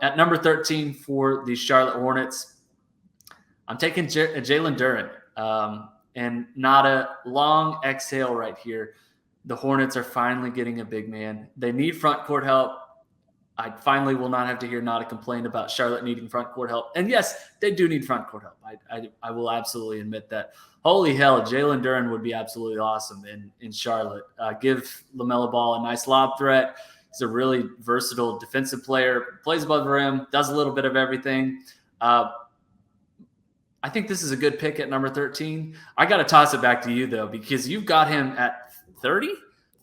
At number 13 for the Charlotte Hornets, I'm taking JALEN DUREN. And not a long exhale right here. The Hornets are finally getting a big man. They need front court help. I finally will not have to hear Nada complain about Charlotte needing front court help. And yes, they do need front court help. I will absolutely admit that. Holy hell, JALEN DUREN would be absolutely awesome in Charlotte. Give LaMelo Ball a nice lob threat. He's a really versatile defensive player, plays above the rim, does a little bit of everything. I think this is a good pick at number 13. I got to toss it back to you, though, because you've got him at 30?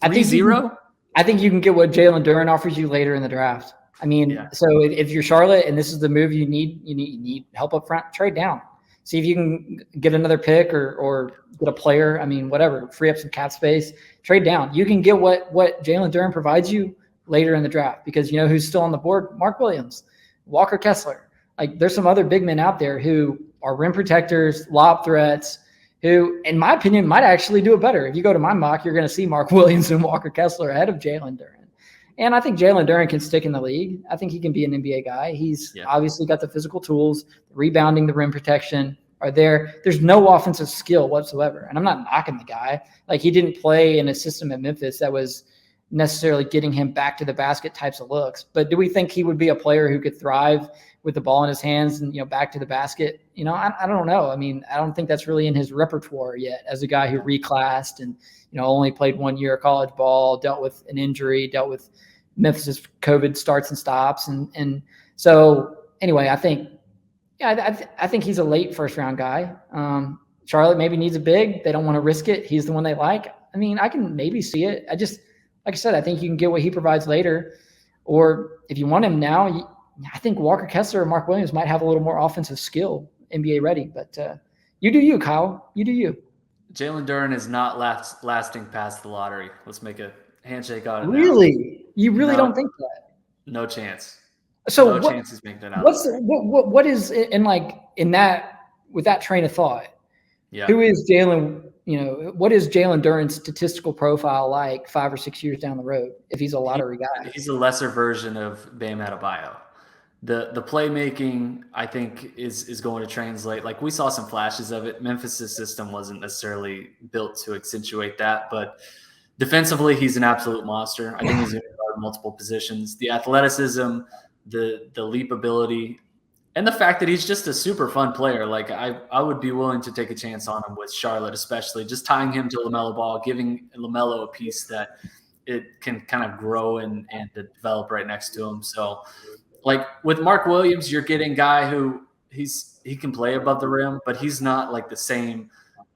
3-0? I think you can get what JALEN DUREN offers you later in the draft. I mean, So if you're Charlotte and this is the move you need help up front, trade down. See if you can get another pick or get a player. I mean, whatever, free up some cap space, trade down. You can get what JALEN DUREN provides you later in the draft, because you know who's still on the board? Mark Williams, Walker Kessler. Like, there's some other big men out there who are rim protectors, lob threats, who, in my opinion, might actually do it better. If you go to my mock, you're going to see Mark Williams and Walker Kessler ahead of JALEN DUREN. And I think JALEN DUREN can stick in the league. I think he can be an NBA guy. He's obviously got the physical tools, rebounding, the rim protection are there. There's no offensive skill whatsoever. And I'm not knocking the guy. Like, he didn't play in a system at Memphis that was necessarily getting him back to the basket types of looks. But do we think he would be a player who could thrive with the ball in his hands and, back to the basket? I don't know. I mean, I don't think that's really in his repertoire yet, as a guy who reclassed and, only played 1 year of college ball, dealt with an injury, dealt with Memphis' COVID starts and stops. And so anyway, I think he's a late first round guy. Charlotte maybe needs a big. They don't want to risk it. He's the one they like. I mean, I can maybe see it. Like I said, I think you can get what he provides later. Or if you want him now, I think Walker Kessler or Mark Williams might have a little more offensive skill, NBA ready. But you do you, Kyle. You do you. JALEN DUREN is not lasting past the lottery. Let's make a handshake on it. Really? Now. You really don't think that? No chance. So no chance he's making that out. What is in that with that train of thought? Yeah. Who is JALEN? What is JALEN DUREN's statistical profile like 5 or 6 years down the road if he's a lottery guy? He's a lesser version of Bam Adebayo. The playmaking, I think, is going to translate. Like, we saw some flashes of it. Memphis' system wasn't necessarily built to accentuate that, but defensively, he's an absolute monster. I think he's going to guard multiple positions. The athleticism, the leap ability, and the fact that he's just a super fun player. Like, I would be willing to take a chance on him with Charlotte, especially just tying him to LaMelo Ball, giving LaMelo a piece that it can kind of grow and develop right next to him. So, like, with Mark Williams, you're getting a guy who he can play above the rim, but he's not like the same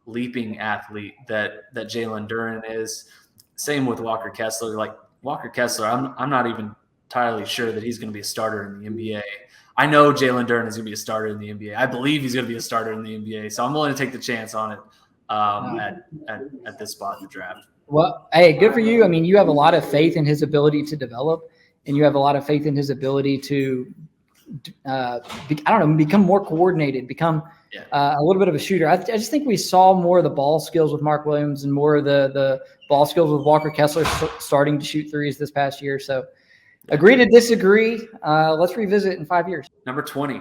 leaping athlete that JALEN DUREN is. Same with Walker Kessler. Like, Walker Kessler, I'm not even entirely sure that he's going to be a starter in the NBA. I know JALEN DUREN is going to be a starter in the NBA. I believe he's going to be a starter in the NBA. So I'm willing to take the chance on it at this spot in the draft. Well, hey, good for you. I mean, you have a lot of faith in his ability to develop, and you have a lot of faith in his ability to, become more coordinated, become a little bit of a shooter. I just think we saw more of the ball skills with Mark Williams and more of the ball skills with Walker Kessler starting to shoot threes this past year. So agree to disagree. Let's revisit in 5 years. Number 20,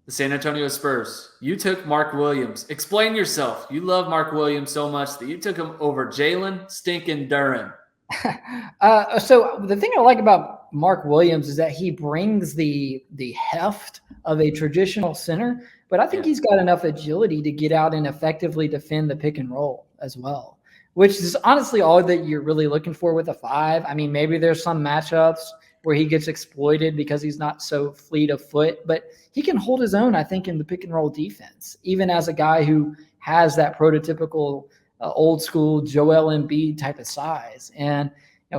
the San Antonio Spurs. You took Mark Williams. Explain yourself. You love Mark Williams so much that you took him over JALEN stinking DUREN. So the thing I like about Mark Williams is that he brings the heft of a traditional center, but I think he's got enough agility to get out and effectively defend the pick and roll as well, which is honestly all that you're really looking for with a 5. I mean, maybe there's some matchups where he gets exploited because he's not so fleet of foot, but he can hold his own, I think, in the pick and roll defense, even as a guy who has that prototypical old school Joel Embiid type of size. And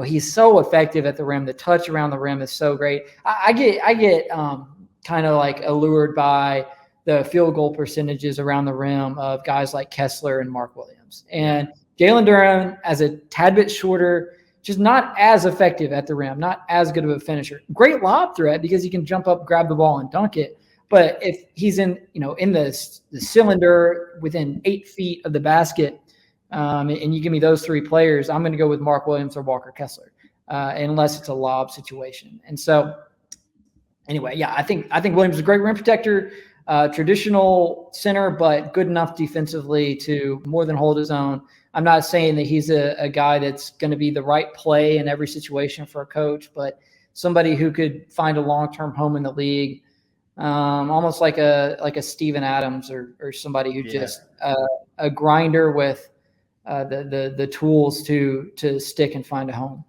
he's so effective at the rim. The touch around the rim is so great. I get kind of like allured by the field goal percentages around the rim of guys like Kessler and Mark Williams. And JALEN DUREN, as a tad bit shorter, just not as effective at the rim, not as good of a finisher. Great lob threat because he can jump up, grab the ball, and dunk it. But if he's in the cylinder within 8 feet of the basket, and you give me those 3 players, I'm going to go with Mark Williams or Walker Kessler, unless it's a lob situation. And so anyway, yeah, I think Williams is a great rim protector, traditional center, but good enough defensively to more than hold his own. I'm not saying that he's a guy that's going to be the right play in every situation for a coach, but somebody who could find a long-term home in the league, almost like a Steven Adams or somebody who just a grinder with the tools to stick and find a home.